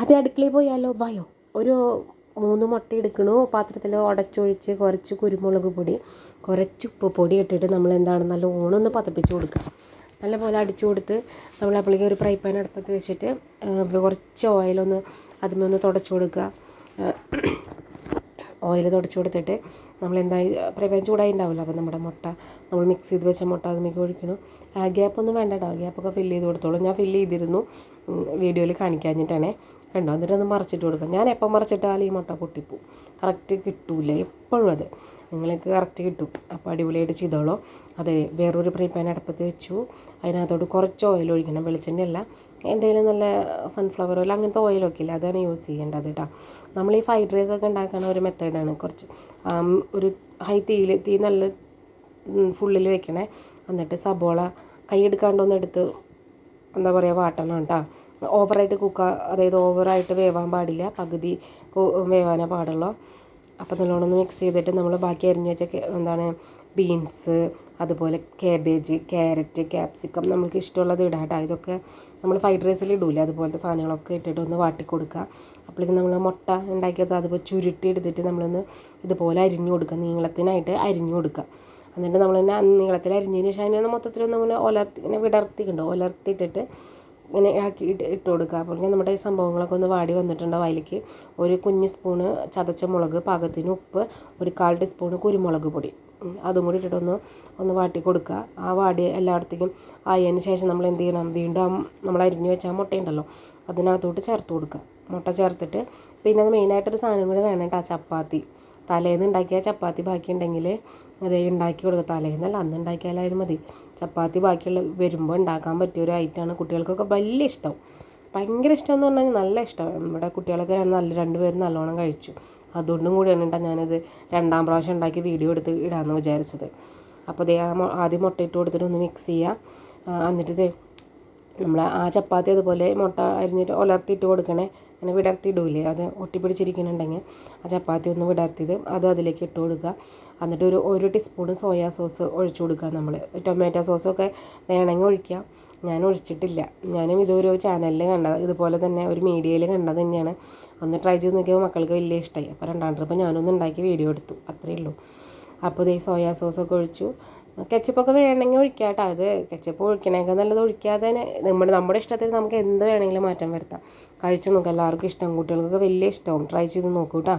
അത് അടുക്കളയിൽ പോയാലോ വായോ. ഒരു 3 മുട്ട എടുക്കണു, പാത്രത്തിൽ ഉടച്ചൊഴിച്ച് കുറച്ച് കുരുമുളക് പൊടി കുറച്ച് ഉപ്പ് പൊടി ഇട്ടിട്ട് നമ്മൾ എന്താണ് നല്ലോണം ഒന്ന് പതപ്പിച്ച് കൊടുക്കുക. നല്ലപോലെ അടിച്ചു കൊടുത്ത് നമ്മൾ അപ്പോഴേക്കും ഒരു ഫ്രൈ പാൻ അടുപ്പത്ത് വെച്ചിട്ട് കുറച്ച് ഓയിലൊന്ന് അതിമൊന്ന് തുടച്ചു കൊടുക്കുക. ഓയിൽ തുടച്ചു കൊടുത്തിട്ട് നമ്മളെന്തായി ഫ്രൈ പാൻ ചൂടായി ഉണ്ടാവില്ല. അപ്പോൾ നമ്മുടെ മുട്ട നമ്മൾ മിക്സ് ചെയ്ത് വെച്ച മുട്ട അതിലേക്ക് ഒഴിക്കണം. ഗ്യാപ്പൊന്നും വേണ്ട കേട്ടോ, ഗ്യാപ്പൊക്കെ ഫില്ല് ചെയ്ത് കൊടുത്തോളൂ. ഞാൻ ഫില്ല് ചെയ്തിരുന്നു, വീഡിയോയിൽ കാണിക്കാഞ്ഞിട്ടാണേ. കണ്ടോ, എന്നിട്ടൊന്ന് മറിച്ചിട്ട് കൊടുക്കാം. ഞാൻ എപ്പം മറിച്ചിട്ടാലും ഈ മുട്ട പൊട്ടിപ്പോവും, കറക്റ്റ് കിട്ടൂല എപ്പോഴും. അത് നിങ്ങൾക്ക് കറക്റ്റ് കിട്ടും. അപ്പോൾ അടിപൊളിയായിട്ട് ചെയ്തോളൂ. അതെ, വേറൊരു ഫ്രൈ പാൻ അടുപ്പത്ത് വെച്ചു. അതിനകത്തോട്ട് കുറച്ച് ഓയിൽ ഒഴിക്കണം. വെളിച്ചെണ്ണയല്ല, എന്തെങ്കിലും നല്ല സൺഫ്ലവർ ഓയിൽ അങ്ങനത്തെ ഓയിലൊക്കെ ഇല്ല, അതാണ് യൂസ് ചെയ്യേണ്ടത് കേട്ടോ. നമ്മൾ ഈ ഫ്രൈഡ് റൈസൊക്കെ ഉണ്ടാക്കുന്ന ഒരു മെത്തേഡാണ്. കുറച്ച് ഒരു ഹൈ തീ നല്ല ഫുള്ളിൽ വെക്കണേ. എന്നിട്ട് സബോള കൈയെടുക്കാണ്ടൊന്ന് എടുത്ത് എന്താ പറയുക വാട്ടണം കേട്ടോ. ഓവറായിട്ട് അതായത് ഓവറായിട്ട് വേവാൻ പാടില്ല, പകുതി വേവാനേ പാടുള്ളൂ. അപ്പോൾ നല്ലോണം ഒന്ന് മിക്സ് ചെയ്തിട്ട് നമ്മൾ ബാക്കി അരിഞ്ഞ് വെച്ച ബീൻസ്, അതുപോലെ കാബേജ്, ക്യാരറ്റ്, ക്യാപ്സിക്കം നമുക്ക് ഇഷ്ടമുള്ളത് ഇടാം കേട്ടോ. ഇതൊക്കെ നമ്മൾ ഫ്രൈഡ് റൈസിൽ ഇടൂല, അതുപോലത്തെ സാധനങ്ങളൊക്കെ ഇട്ടിട്ട് ഒന്ന് വാട്ടി കൊടുക്കുക. അപ്പോഴേക്കും നമ്മൾ മുട്ട ഉണ്ടാക്കിയത് അതുപോലെ ചുരുട്ടി എടുത്തിട്ട് നമ്മളൊന്ന് ഇതുപോലെ അരിഞ്ഞു കൊടുക്കുക, നീളത്തിനായിട്ട് അരിഞ്ഞു കൊടുക്കുക. എന്നിട്ട് നമ്മൾ തന്നെ നീളത്തിൽ അരിഞ്ഞതിന് ശേഷം അതിനൊന്ന് മൊത്തത്തിലൊന്നും ഇങ്ങനെ ഇങ്ങനെ ഉലർത്തിയിട്ടിട്ട് ഇങ്ങനെ ഇട്ട് കൊടുക്കുക. അപ്പോൾ നമ്മുടെ ഈ സംഭവങ്ങളൊക്കെ ഒന്ന് വാടി വന്നിട്ടുണ്ടാവും. അതിലേക്ക് ഒരു കുഞ്ഞ് സ്പൂണ് ചതച്ച മുളക്, പാകത്തിന് ഉപ്പ്, ഒരു 1/4 ടീസ്പൂണ് കുരുമുളക് പൊടി, അതും കൂടി ഇട്ടിട്ടൊന്ന് വാട്ടി കൊടുക്കുക. ആ വാടി എല്ലായിടത്തേക്കും ആയതിന് ശേഷം നമ്മൾ എന്ത് ചെയ്യണം, വീണ്ടും നമ്മൾ അരിഞ്ഞ് വെച്ച ആ മുട്ടയുണ്ടല്ലോ അതിനകത്തോട്ട് ചേർത്ത് കൊടുക്കുക. മുട്ട ചേർത്തിട്ട് പിന്നെ അത് മെയിനായിട്ടൊരു സാധനം കൂടി വേണം കേട്ടോ, ചപ്പാത്തി. തലേന്ന് ഉണ്ടാക്കിയ ചപ്പാത്തി ബാക്കിയുണ്ടെങ്കിൽ അത് ഉണ്ടാക്കി കൊടുക്കുക. തലേന്നല്ല, അന്ന് ഉണ്ടാക്കിയാലായാലും മതി. ചപ്പാത്തി ബാക്കിയുള്ള വരുമ്പോൾ ഉണ്ടാക്കാൻ പറ്റിയൊരു ഐറ്റമാണ്. കുട്ടികൾക്കൊക്കെ വലിയ ഇഷ്ടം, ഭയങ്കര ഇഷ്ടമെന്ന് പറഞ്ഞാൽ നല്ല ഇഷ്ടമാണ്. നമ്മുടെ കുട്ടികളൊക്കെ 2 പേരും നല്ലോണം കഴിച്ചു. അതുകൊണ്ടും കൂടിയാണ് കേട്ടോ ഞാനിത് 2ാം പ്രാവശ്യം ഉണ്ടാക്കി വീഡിയോ എടുത്ത് ഇടാമെന്ന് വിചാരിച്ചത്. അപ്പോൾ ഇതേ ആദ്യം മുട്ട ഇട്ട് കൊടുത്തിട്ട് ഒന്ന് മിക്സ് ചെയ്യുക. എന്നിട്ട് നമ്മൾ ആ ചപ്പാത്തി അതുപോലെ മുട്ട അരിഞ്ഞിട്ട് ഉലർത്തിയിട്ട് കൊടുക്കണേ. അങ്ങനെ വിടർത്തിയിടൂലേ, അത് ഒട്ടിപ്പിടിച്ചിരിക്കുന്നുണ്ടെങ്കിൽ ആ ചപ്പാത്തി ഒന്ന് വിടർത്തിയത് അതിലേക്ക് ഇട്ട് കൊടുക്കുക. എന്നിട്ട് ഒരു ടീസ്പൂണ് സോയാ സോസ് ഒഴിച്ചു കൊടുക്കുക. നമ്മൾ ടൊമാറ്റോ സോസൊക്കെ വേണമെങ്കിൽ ഒഴിക്കാം, ഞാൻ ഒഴിച്ചിട്ടില്ല. ഞാനും ഇതൊരു ചാനലിൽ കണ്ടത്, ഇതുപോലെ തന്നെ ഒരു മീഡിയയിൽ കണ്ടത് തന്നെയാണ്. ഒന്ന് ട്രൈ ചെയ്ത് നോക്കിയപ്പോൾ മക്കൾക്ക് വലിയ ഇഷ്ടമായി. അപ്പോൾ 2ാം ട്രിപ്പ് ഞാനൊന്ന് ഉണ്ടാക്കി വീഡിയോ എടുത്തു, അത്രയേ ഉള്ളൂ. അപ്പോൾ ഇതേ സോയാ സോസൊക്കെ ഒഴിച്ചു. കെച്ചപ്പൊക്കെ വേണമെങ്കിൽ ഒഴിക്കാം കേട്ടോ. അത് കെച്ചപ്പ് ഒഴിക്കണേക്കാൾ നല്ലത് ഒഴിക്കാതെ തന്നെ നമ്മുടെ ഇഷ്ടത്തിന് നമുക്ക് എന്ത് വേണമെങ്കിലും മാറ്റം വരുത്താം. കഴിച്ചു നോക്കാം, എല്ലാവർക്കും ഇഷ്ടം, കുട്ടികൾക്കൊക്കെ വലിയ ഇഷ്ടവും. ട്രൈ ചെയ്ത് നോക്കൂ കേട്ടോ.